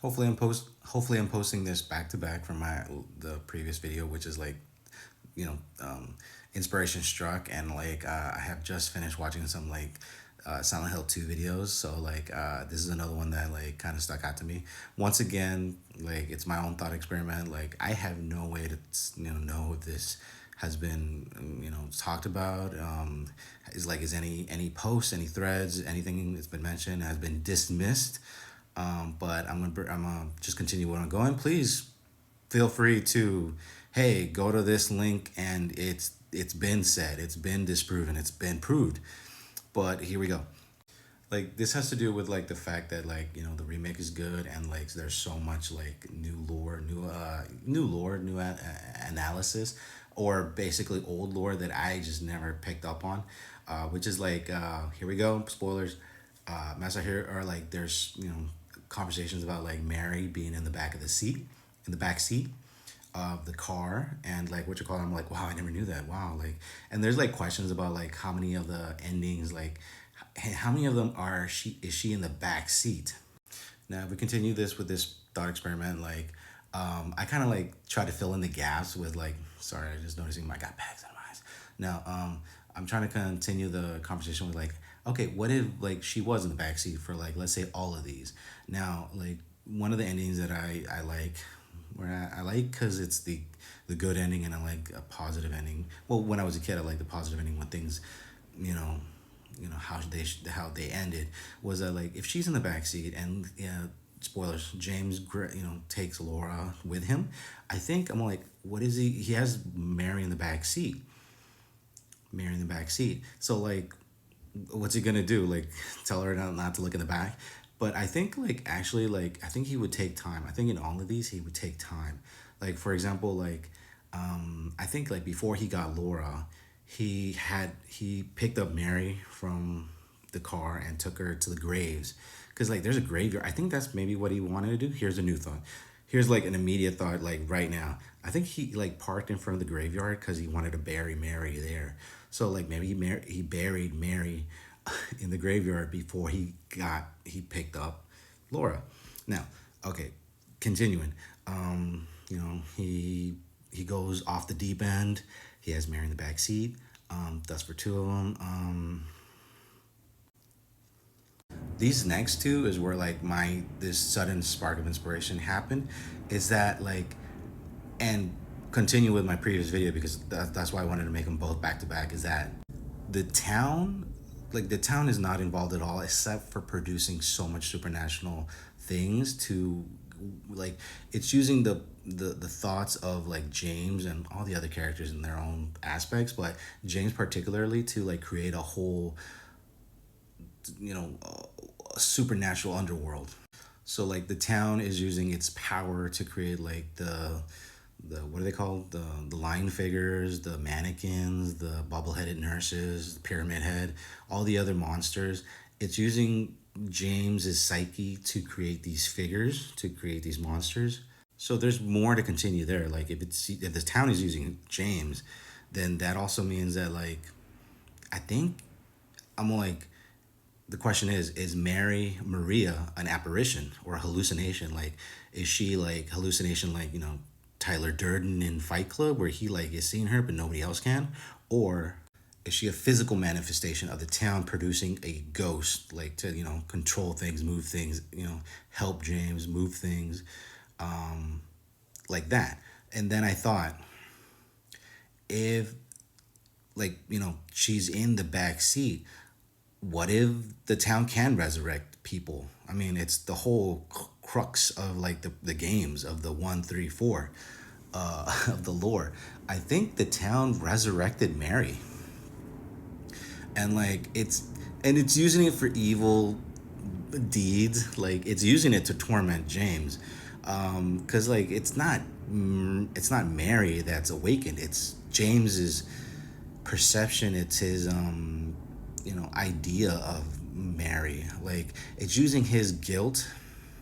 Hopefully I'm posting this back to back from the previous video, which is like, you know, inspiration struck, and like I have just finished watching some like Silent Hill 2 videos. So like this is another one that like kind of stuck out to me. Once again, like it's my own thought experiment. Like I have no way to know if this has been talked about. Is any posts, any threads, anything that's been mentioned has been dismissed. But I'm gonna just continue what I'm going. Please feel free to, hey, go to this link, and it's been said, it's been disproven, it's been proved. But here we go. Like this has to do with like the fact that like the remake is good, and like there's so much like new lore, analysis, or basically old lore that I just never picked up on, which is like here we go, spoilers. Master here are like there's conversations about like Mary being in the back of the seat, in the back seat of the car, and like what you call it, I'm like, wow, I never knew that. Wow. Like, and there's like questions about like how many of the endings, like how many of them are she is she in the back seat. Now if we continue this with this thought experiment, like I kind of like try to fill in the gaps with like, sorry, I just noticing I got bags in my eyes now. I'm trying to continue the conversation with like, okay, what if like she was in the back seat for like, let's say all of these. Now like one of the endings that I like, where I like, because it's the good ending, and I like a positive ending. Well, when I was a kid, I liked the positive ending when things, you know, how they ended, was that like if she's in the back seat and yeah, spoilers, James takes Laura with him. I think I'm like, what is he has Mary in the back seat. Mary in the back seat. So like what's he gonna do? Like tell her not to look in the back? But I think like actually like I think he would take time. I think in all of these he would take time. Like for example, like I think like before he got Laura, he picked up Mary from the car and took her to the graves, because like there's a graveyard. I think that's maybe what he wanted to do. Here's a new thought. Here's like an immediate thought, like right now. I think he like parked in front of the graveyard because he wanted to bury Mary there. So like maybe he buried Mary in the graveyard before he picked up Laura. Now, okay, continuing. He goes off the deep end. He has Mary in the back seat. That's for two of them. These next two is where like my this sudden spark of inspiration happened. Is that like, and continue with my previous video, because that's why I wanted to make them both back to back. Is that the town, like the town is not involved at all, except for producing so much supernatural things to, like it's using the thoughts of like James and all the other characters in their own aspects, but James particularly, to like create a whole supernatural underworld. So like the town is using its power to create like the what are they called, the line figures, the mannequins, the bubble-headed nurses, the pyramid head, all the other monsters. It's using James's psyche to create these figures, to create these monsters. So there's more to continue there. Like if the town is using James, then that also means that like I think I'm like, the question is Mary Maria an apparition or a hallucination? Like, is she like hallucination, like Tyler Durden in Fight Club, where he like is seeing her but nobody else can, or is she a physical manifestation of the town producing a ghost, like to control things, move things, help James move things, like that? And then I thought, if like she's in the back seat, what if the town can resurrect people? I mean, it's the whole crux of like the games of the 1, 3, 4 of the lore. I think the town resurrected Mary, and like it's using it for evil deeds. Like it's using it to torment James, because like it's not Mary that's awakened. It's James's perception. It's his idea of Mary. Like it's using his guilt.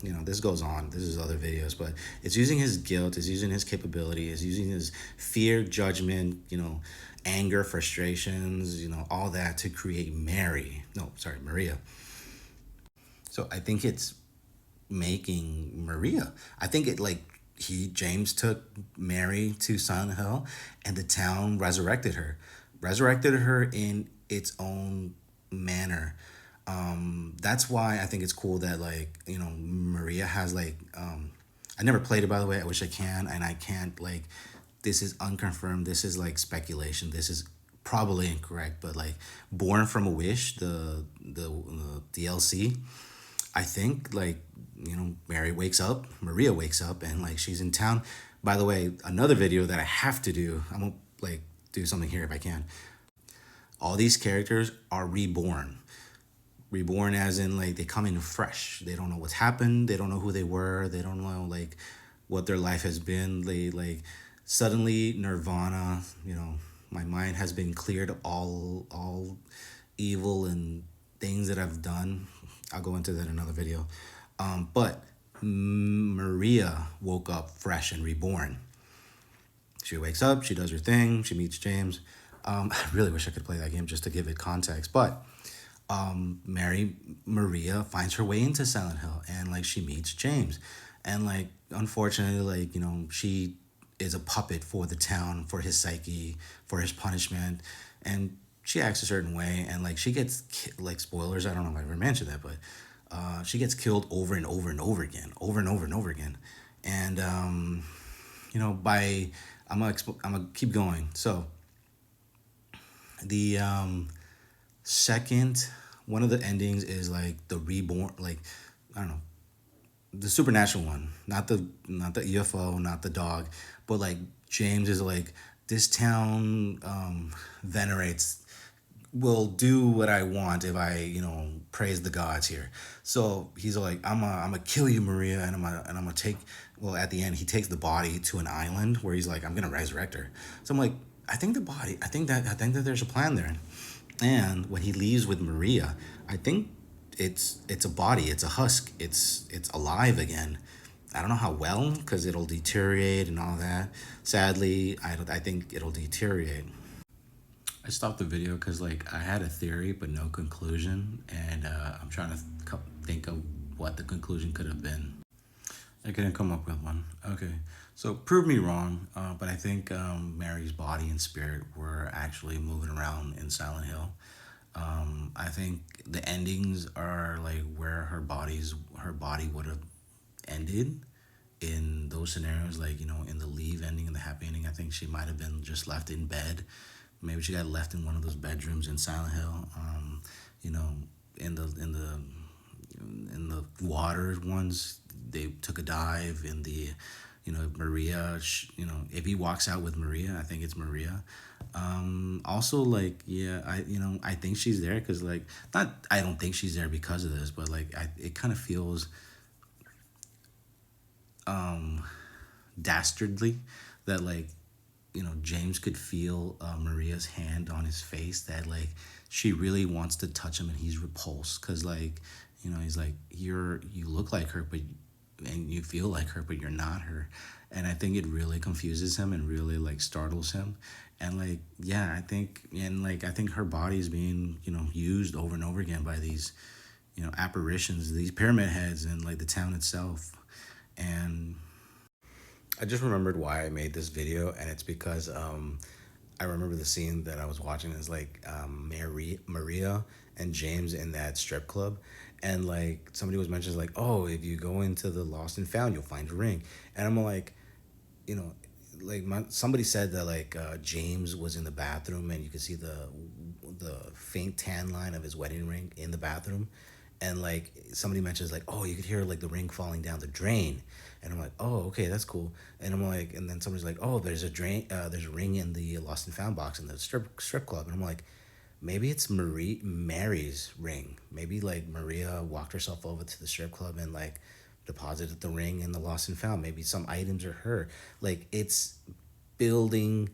This goes on, this is other videos, but it's using his guilt, it's using his capability, it's using his fear, judgment, anger, frustrations, all that to create Mary. No, sorry, Maria. So I think it's making Maria. I think it like he James took Mary to Silent Hill, and the town resurrected her in its own manner. That's why I think it's cool that like Maria has like I never played it, by the way. I wish I can, and I can't like. This is unconfirmed. This is like speculation. This is probably incorrect, but like Born from a Wish, the DLC. I think like Maria wakes up, and like she's in town. By the way, another video that I have to do. I'm gonna like do something here if I can. All these characters are reborn as in like they come in fresh. They don't know what's happened. They don't know who they were. They don't know like what their life has been. They like suddenly nirvana. My mind has been cleared of all evil and things that I've done. I'll go into that in another video. But Maria woke up fresh and reborn. She wakes up, she does her thing, she meets James. I really wish I could play that game just to give it context, but Maria finds her way into Silent Hill, and like she meets James, and like unfortunately, like she is a puppet for the town, for his psyche, for his punishment, and she acts a certain way, and like she gets like spoilers. I don't know if I ever mentioned that, but she gets killed over and over and over again, over and over and over again, and by I'm gonna keep going. So the second one of the endings is like the reborn, like I don't know, the supernatural one, not the UFO, not the dog, but like James is like, this town venerates, will do what I want if I praise the gods here. So he's like, I'm gonna kill you, Maria, and I'm gonna take. Well, at the end, he takes the body to an island where he's like, I'm gonna resurrect her. So I'm like, I think that there's a plan there. And when he leaves with Maria, I think it's a body, it's a husk, it's alive again. I don't know how well, because it'll deteriorate and all that. Sadly, I think it'll deteriorate. I stopped the video because like I had a theory but no conclusion, and I'm trying to think of what the conclusion could have been. I couldn't come up with one. Okay, so prove me wrong, but I think Mary's body and spirit were actually moving around in Silent Hill. I think the endings are like where her body would have ended in those scenarios, like in the leave ending and the happy ending. I think she might have been just left in bed. Maybe she got left in one of those bedrooms in Silent Hill. You know, in the water ones, they took a dive in the, Maria. If he walks out with Maria, I think it's Maria. Also, like, yeah, I think she's there because, like, not. I don't think she's there because of this, but like, it kind of feels dastardly that like James could feel Maria's hand on his face, that like she really wants to touch him and he's repulsed because like he's like, you look like her but and you feel like her but you're not her. And I think it really confuses him and really like startles him. And like, yeah, I think her body is being used over and over again by these apparitions, these pyramid heads, and like the town itself. And I just remembered why I made this video, and it's because I remember the scene that I was watching is like Maria and James in that strip club, and like somebody was mentioning like, oh, if you go into the Lost and Found, you'll find a ring, and I'm like, you know, like somebody said that like James was in the bathroom and you could see the faint tan line of his wedding ring in the bathroom, and like somebody mentions like, oh, you could hear like the ring falling down the drain, and I'm like, oh, okay, that's cool. And I'm like, and then somebody's like, oh, there's a ring in the Lost and Found box in the strip club, and I'm like, maybe it's Mary's ring. Maybe like Maria walked herself over to the strip club and like deposited the ring in the Lost and Found. Maybe some items are her. Like building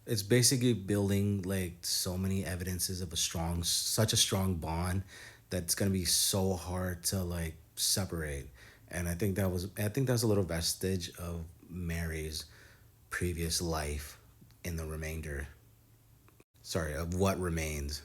it's basically building like so many evidences of such a strong bond that's gonna be so hard to like separate. And I think that's a little vestige of Mary's previous life in the remainder. Sorry, of what remains.